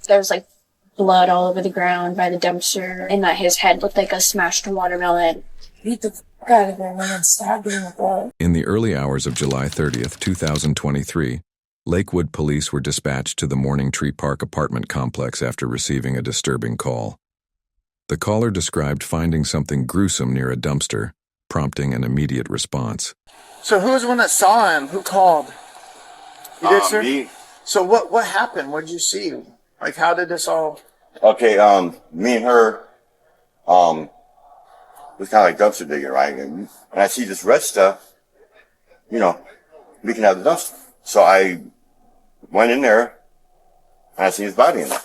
There was like blood all over the ground by the dumpster, and that his head looked like a smashed watermelon. Beat the fuck out of him and then stabbed him with that. In the early hours of July 30th, 2023, Lakewood Police were dispatched to the Morning Tree Park apartment complex after receiving a disturbing call. The caller described finding something gruesome near a dumpster, prompting an immediate response. So who was the one that saw him? Who called? You did, sir? Me. So what happened? What did you see? Like, how did this all... Okay, me and her, was kind of like dumpster digging, right? And I see this red stuff, you know, we can have the dumpster. So I went in there, and I see his body in there.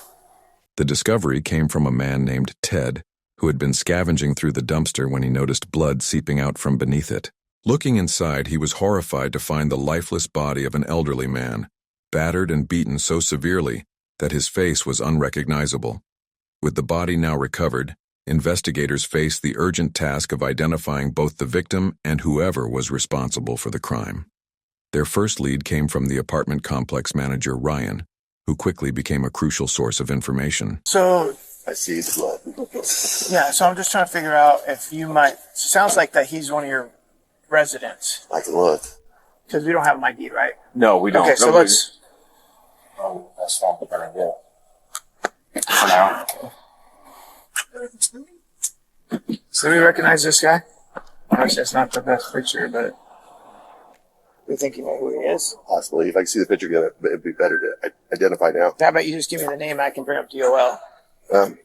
The discovery came from a man named Ted, who had been scavenging through the dumpster when he noticed blood seeping out from beneath it. Looking inside, he was horrified to find the lifeless body of an elderly man, battered and beaten so severely that his face was unrecognizable. With the body now recovered, investigators faced the urgent task of identifying both the victim and whoever was responsible for the crime. Their first lead came from the apartment complex manager, Ryan, who quickly became a crucial source of information. So... I see his blood. Yeah, so I'm just trying to figure out if you might... Sounds like that he's one of your residents. I can look. Because we don't have an ID, right? No, we don't. Okay, so let's... Oh, that's not the better idea. For now. So we recognize this guy? Obviously, it's not the best picture, but... We think you know who he is? Possibly. If I can see the picture again, it'd be better to identify now. How about you just give me the name, I can bring up DOL.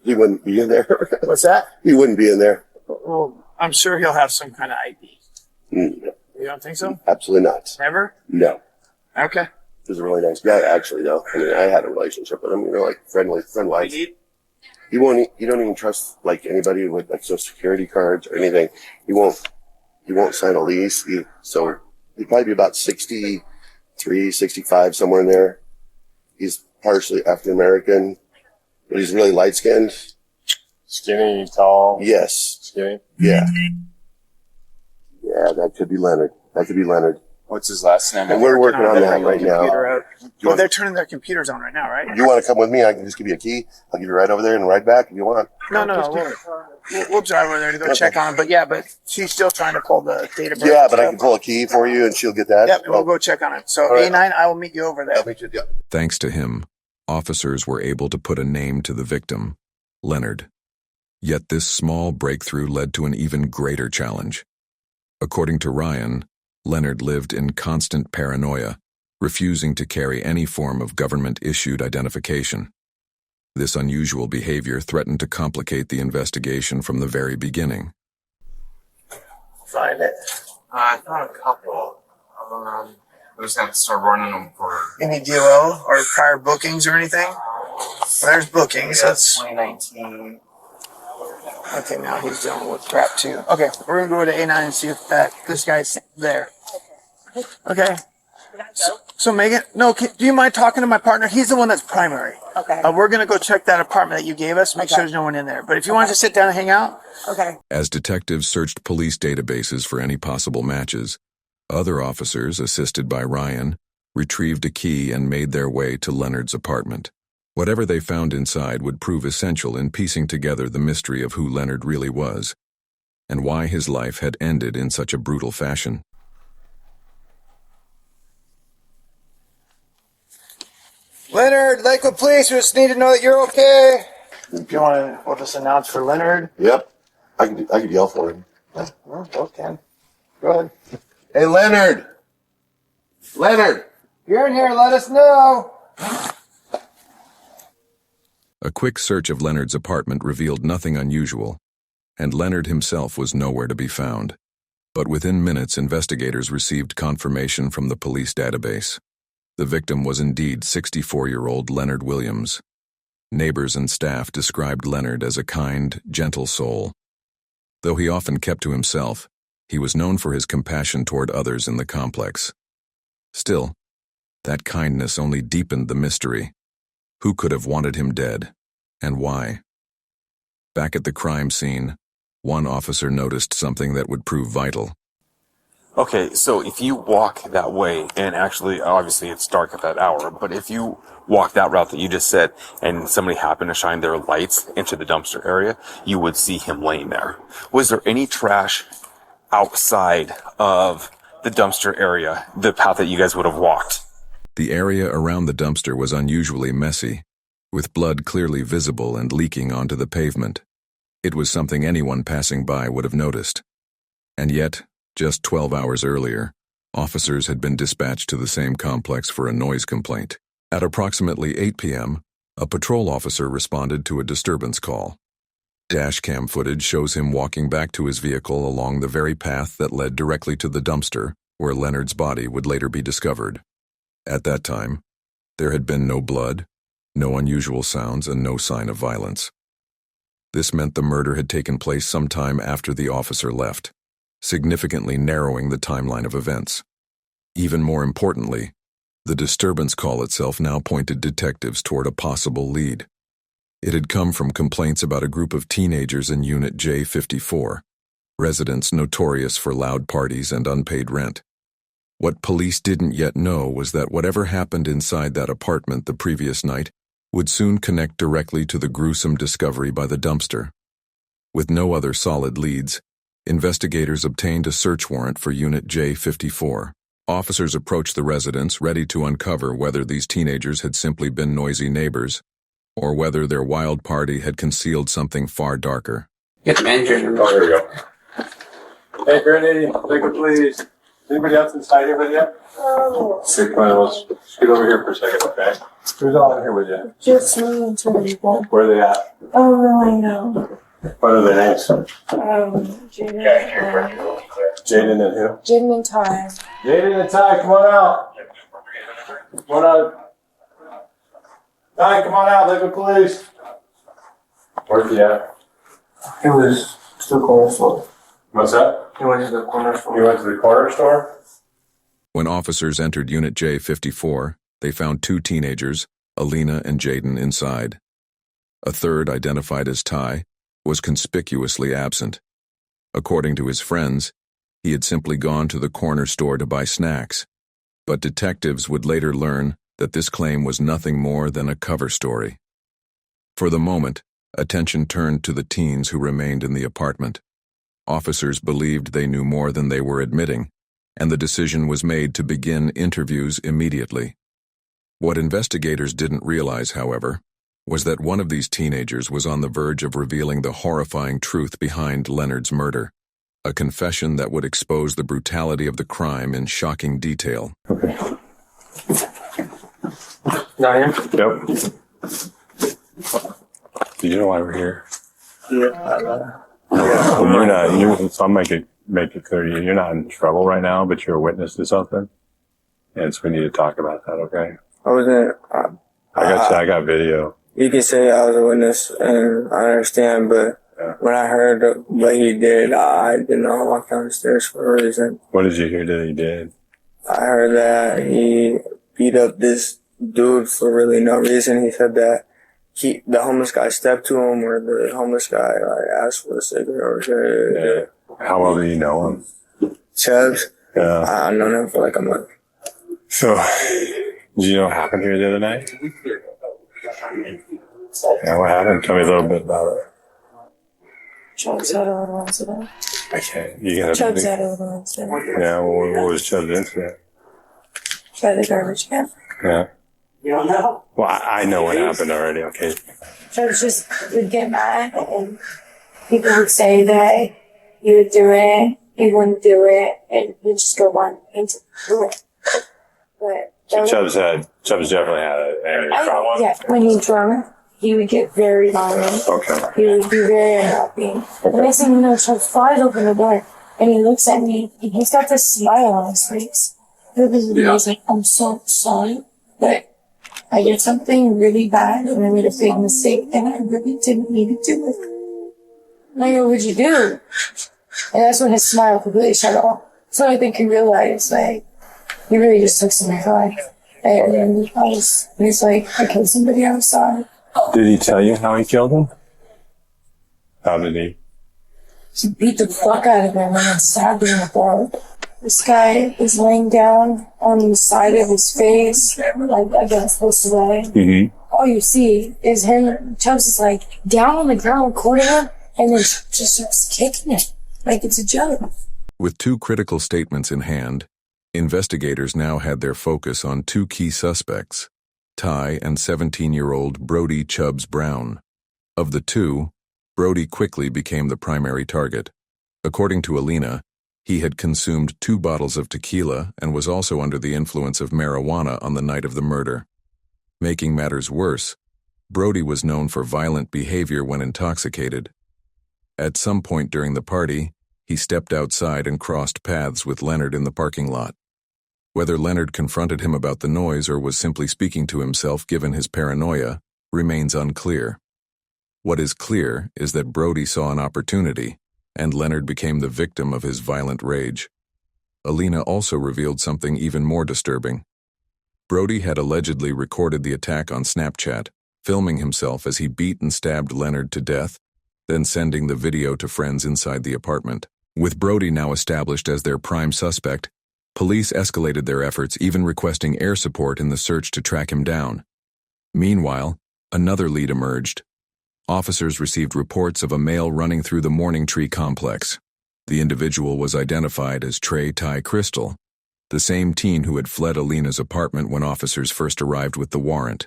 He wouldn't be in there. What's that? He wouldn't be in there. Well, I'm sure he'll have some kind of ID. No, You don't think so? absolutely not. Never? No. Okay. He's a really nice guy, actually, though. I mean, I had a relationship with him, you know, like friend-wise. You don't even trust, like, anybody with, like, social security cards or anything. He won't sign a lease. So he'd probably be about 63, 65, somewhere in there. He's partially African-American, but he's really light-skinned. Skinny, tall. Yes. Skinny. Yeah. Yeah, that could be Leonard. What's his last name? And we're working on that right now. Well, they're turning their computers on right now, right? You want to come with me? I can just give you a key. I'll give you a ride over there and a ride back if you want. No. We'll drive over there to go check on him. But yeah, but she's still trying to pull the data. Yeah, but I can pull a key for you and she'll get that. Yep, and we'll go check on it. So right. A9, I will meet you over there. I'll meet you. Yeah. Thanks to him, officers were able to put a name to the victim, Leonard. Yet this small breakthrough led to an even greater challenge. According to Ryan, Leonard lived in constant paranoia, refusing to carry any form of government-issued identification. This unusual behavior threatened to complicate the investigation from the very beginning. Find it. I found a couple. We just have to start running them for... Any DOL or prior bookings or anything? There's bookings. That's 2019. okay. Now he's dealing with crap too. Okay, we're gonna go to A9 and see if this guy's there. Okay. So Megan, no, do you mind talking to my partner? He's the one that's primary. Okay. We're gonna go check that apartment that you gave us. Make sure there's no one in there. But if you want to sit down and hang out. Okay. As detectives searched police databases for any possible matches, other officers, assisted by Ryan, retrieved a key and made their way to Leonard's apartment. Whatever they found inside would prove essential in piecing together the mystery of who Leonard really was, and why his life had ended in such a brutal fashion. Leonard, Lakewood Police, we just need to know that you're okay. If you want to, we'll just announce for Leonard. Yep. I could yell for him. Yeah, well, both can. Go ahead. Hey, Leonard! Leonard! You're in here, let us know. A quick search of Leonard's apartment revealed nothing unusual, and Leonard himself was nowhere to be found. But within minutes, investigators received confirmation from the police database. The victim was indeed 64-year-old Leonard Williams. Neighbors and staff described Leonard as a kind, gentle soul. Though he often kept to himself, he was known for his compassion toward others in the complex. Still, that kindness only deepened the mystery. Who could have wanted him dead, and why? Back at the crime scene, one officer noticed something that would prove vital. Okay, so if you walk that way, and actually, obviously it's dark at that hour, but if you walk that route that you just said, and somebody happened to shine their lights into the dumpster area, you would see him laying there. Was there any trash outside of the dumpster area, the path that you guys would have walked? The area around the dumpster was unusually messy, with blood clearly visible and leaking onto the pavement. It was something anyone passing by would have noticed. And yet, just 12 hours earlier, officers had been dispatched to the same complex for a noise complaint. At approximately 8 p.m., a patrol officer responded to a disturbance call. Dashcam footage shows him walking back to his vehicle along the very path that led directly to the dumpster, where Leonard's body would later be discovered. At that time, there had been no blood, no unusual sounds, and no sign of violence. This meant the murder had taken place sometime after the officer left, significantly narrowing the timeline of events. Even more importantly, the disturbance call itself now pointed detectives toward a possible lead. It had come from complaints about a group of teenagers in Unit J54, residents notorious for loud parties and unpaid rent. What police didn't yet know was that whatever happened inside that apartment the previous night would soon connect directly to the gruesome discovery by the dumpster. With no other solid leads, investigators obtained a search warrant for Unit J54. Officers approached the residence ready to uncover whether these teenagers had simply been noisy neighbors, or whether their wild party had concealed something far darker. Get the manager. Oh, there we go. Hey, Granny, Lakewood Police. Anybody else inside here with you? Oh. Okay, come on, let's scoot over here for a second, okay? Who's all in here with you? Just me and two people. Where are they at? Oh, really? No. What are their names? Jaden. Jaden and who? Jaden and Ty. Jaden and Ty, come on out. Come on out. Ty, come on out, Lakewood Police. Where's he at? It was to the corner store. What's that? He went to the corner store. You went to the corner store? When officers entered Unit J54, they found two teenagers, Alina and Jaden, inside. A third, identified as Ty, was conspicuously absent. According to his friends, he had simply gone to the corner store to buy snacks. But detectives would later learn that this claim was nothing more than a cover story. For the moment, attention turned to the teens who remained in the apartment. Officers believed they knew more than they were admitting, and the decision was made to begin interviews immediately. What investigators didn't realize, however, was that one of these teenagers was on the verge of revealing the horrifying truth behind Leonard's murder, a confession that would expose the brutality of the crime in shocking detail. Okay. Not here? Yep. Do you know why we're here? Yeah. Well, so I'll make it clear to you, you're not in trouble right now, but you're a witness to something. And so we need to talk about that, okay? I wasn't. I got video. You can say I was a witness, and I understand, but when I heard what he did, I did not walk down the stairs for a reason. What did you hear that he did? I heard that he beat up this dude for really no reason. He said that the homeless guy stepped to him, or the homeless guy asked for a cigarette or How well do you know him? Chubbs. Yeah. I've known him for like a month. So, did you know what happened here the other night? Yeah, what happened? Tell me a little bit about it. Chubbs had a little incident. Okay. You gotta Chubbs had a little incident. Yeah, well, what was Chubb's incident? By the garbage can. Yeah. You don't know? Well, I know what happened already, okay? Chubbs just would get mad, and people would say that he would do it, he wouldn't do it, and he'd just go on and do it. But So Chubbs definitely had an angry problem. yeah, when he's drunk, he would get very violent. Okay. He would be very unhappy. The next thing you know, Chubbs flies open the door, and he looks at me, and he's got this smile on his face. He's like, I'm so sorry, but I did something really bad, and I made a big mistake, and I really didn't mean to do it. And I go, what'd you do? And that's when his smile completely shut off. So I think he realized, like, he really just took some advice. And he's like, I killed somebody outside. Did he tell you how he killed him? How did he? He beat the fuck out of him and then stabbed him in the throat. This guy is laying down on the side of his face, like against this way. Mm-hmm. All you see is him. Chubbs is like down on the ground, recording him, and then just starts kicking it like it's a joke. With 2 critical statements in hand, investigators now had their focus on 2 key suspects, Ty and 17-year-old Brody Chubbs Brown. Of the 2, Brody quickly became the primary target. According to Alina, he had consumed 2 bottles of tequila and was also under the influence of marijuana on the night of the murder. Making matters worse, Brody was known for violent behavior when intoxicated. At some point during the party, he stepped outside and crossed paths with Leonard in the parking lot. Whether Leonard confronted him about the noise or was simply speaking to himself given his paranoia remains unclear. What is clear is that Brody saw an opportunity, and Leonard became the victim of his violent rage. Alina also revealed something even more disturbing. Brody had allegedly recorded the attack on Snapchat, filming himself as he beat and stabbed Leonard to death, then sending the video to friends inside the apartment. With Brody now established as their prime suspect, police escalated their efforts, even requesting air support in the search to track him down. Meanwhile, another lead emerged. Officers received reports of a male running through the Morning Tree complex. The individual was identified as Trey Ty Crystal, the same teen who had fled Alina's apartment when officers first arrived with the warrant.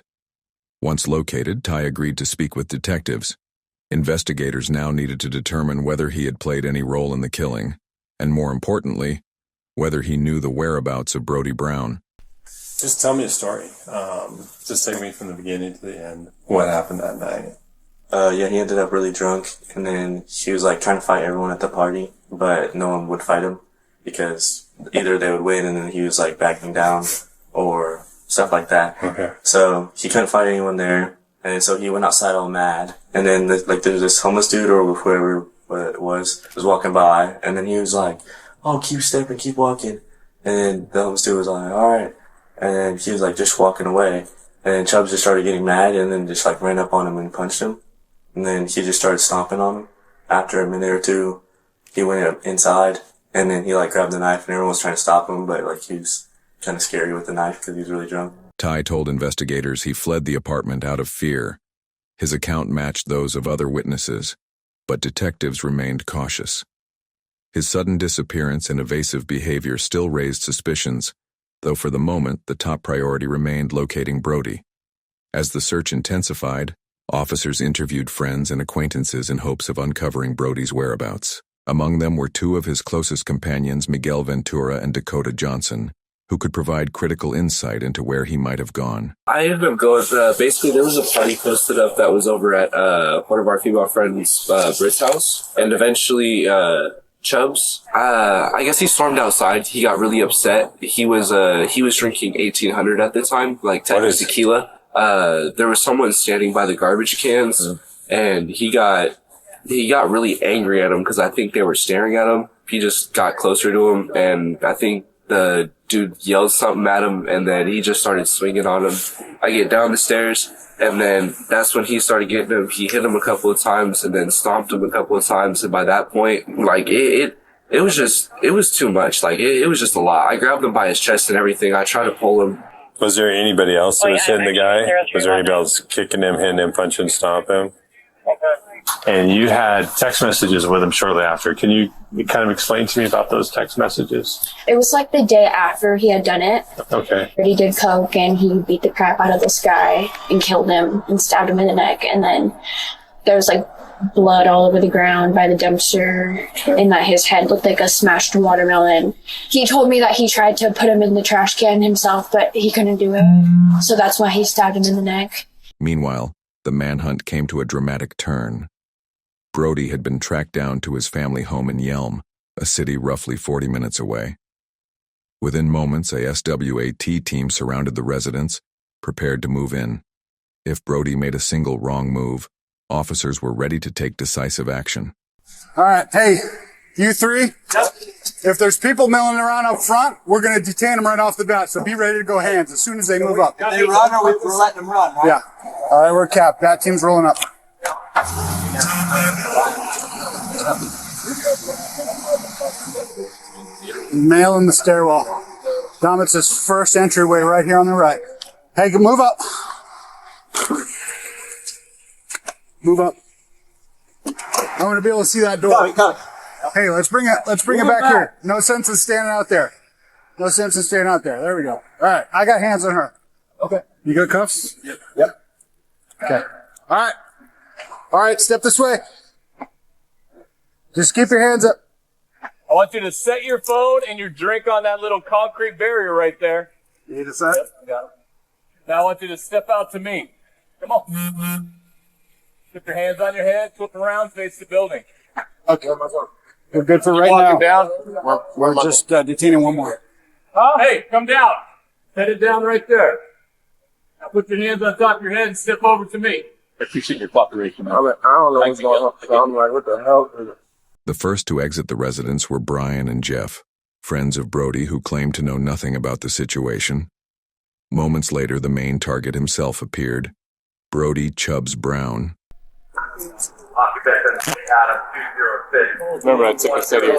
Once located, Ty agreed to speak with detectives. Investigators now needed to determine whether he had played any role in the killing, and more importantly, whether he knew the whereabouts of Brody Brown. Just tell me a story. Just take me from the beginning to the end. What happened that night? Yeah, he ended up really drunk, and then he was like trying to fight everyone at the party, but no one would fight him because either they would win and then he was like backing down or stuff like that. Okay. So he couldn't fight anyone there, and so he went outside all mad. And then there's this homeless dude or whoever it was walking by, and then he was like, "Oh, keep stepping, keep walking." And then the homeless dude was like, "All right," and then he was like just walking away, and then Chubbs just started getting mad and then just like ran up on him and punched him. And then he just started stomping on him. After a minute or two, he went up inside, and then he like grabbed the knife, and everyone was trying to stop him, but like he was kind of scary with the knife because he was really drunk. Ty told investigators he fled the apartment out of fear. His account matched those of other witnesses, but detectives remained cautious. His sudden disappearance and evasive behavior still raised suspicions, though for the moment the top priority remained locating Brody. As the search intensified, officers interviewed friends and acquaintances in hopes of uncovering Brody's whereabouts. Among them were 2 of his closest companions, Miguel Ventura and Dakota Johnson, who could provide critical insight into where he might have gone. I ended up going, basically there was a party posted up that was over at one of our female friends' Brit's house, and eventually Chubbs, I guess he stormed outside. He got really upset. He was drinking 1800 at the time, like tequila. There was someone standing by the garbage cans, and he got really angry at him because I think they were staring at him. He just got closer to him, and I think the dude yelled something at him, and then he just started swinging on him. I get down the stairs, and then that's when he started getting him. He hit him a couple of times, and then stomped him a couple of times, and by that point, like, it was too much. Like, it was just a lot. I grabbed him by his chest and everything. I tried to pull him. Was there anybody else that was hitting the guy? Was there anybody else kicking him, hitting him, punching, stomping him? And you had text messages with him shortly after. Can you kind of explain to me about those text messages? It was like the day after he had done it. Okay. He did coke and he beat the crap out of this guy and killed him and stabbed him in the neck. And then there was like blood all over the ground by the dumpster, and that his head looked like a smashed watermelon. He told me that he tried to put him in the trash can himself, but he couldn't do it. So that's why he stabbed him in the neck. Meanwhile, the manhunt came to a dramatic turn. Brody had been tracked down to his family home in Yelm, a city roughly 40 minutes away. Within moments, a SWAT team surrounded the residence, prepared to move in. If Brody made a single wrong move, officers were ready to take decisive action. All right, hey, you 3? Yep. If there's people milling around up front, we're going to detain them right off the bat, so be ready to go hands as soon as they move up. If they run, or we're letting them run, right? Yeah. All right, we're capped. That team's rolling up. Male in the stairwell. Dom, it's his first entryway right here on the right. Hey, move up. Move up. I want to be able to see that door. Hey, let's bring it back here. No sense in standing out there. No sense in standing out there. There we go. All right, I got hands on her. Okay. You got cuffs? Yep. Okay. All right, step this way. Just keep your hands up. I want you to set your phone and your drink on that little concrete barrier right there. You need a set? Yep, got it. Now I want you to step out to me. Come on. Put your hands on your head, flip around, face the building. Okay. We're good for right now. Down. We're just detaining one more. Hey, come down. Head it down right there. Now put your hands on top of your head and step over to me. I appreciate your cooperation, man. I don't know what's going on. I'm like, what the hell is it? The first to exit the residence were Brian and Jeff, friends of Brody who claimed to know nothing about the situation. Moments later, the main target himself appeared, Brody Chubbs Brown. Remember, I took a study of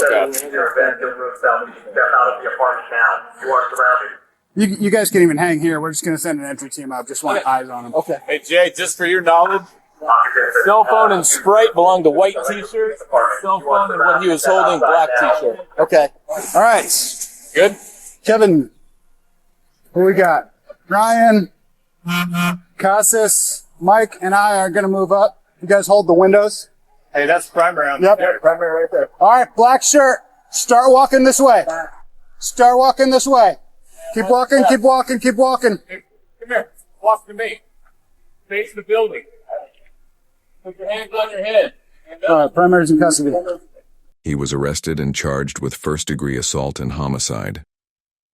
You guys can even hang here. We're just going to send an entry team out. Just want eyes on them. Okay. Hey, Jay, just for your knowledge, cell phone and Sprite belong to white t-shirt. Cell phone and what he was holding, black t-shirt. Okay. All right. Good? Kevin, who we got? Ryan, Casas, Mike, and I are going to move up. You guys hold the windows. Hey, that's primary on Yep. there. Primary right there. All right, black shirt. Start walking this way. Start walking this way. Keep walking, keep walking, keep walking. Hey, come here. Walk to me. Face the building. Put your hands on your head. All right, primary's in custody. He was arrested and charged with first-degree assault and homicide.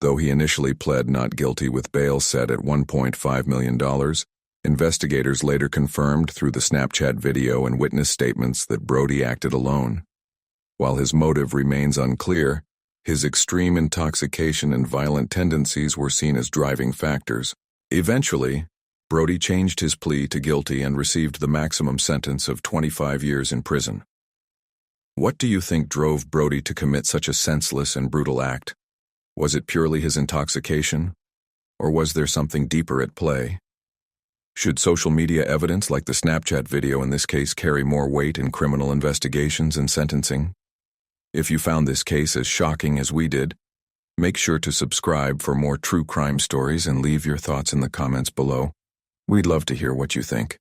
Though he initially pled not guilty with bail set at $1.5 million, investigators later confirmed through the Snapchat video and witness statements that Brody acted alone. While his motive remains unclear, his extreme intoxication and violent tendencies were seen as driving factors. Eventually, Brody changed his plea to guilty and received the maximum sentence of 25 years in prison. What do you think drove Brody to commit such a senseless and brutal act? Was it purely his intoxication? Or was there something deeper at play? Should social media evidence like the Snapchat video in this case carry more weight in criminal investigations and sentencing? If you found this case as shocking as we did, make sure to subscribe for more true crime stories and leave your thoughts in the comments below. We'd love to hear what you think.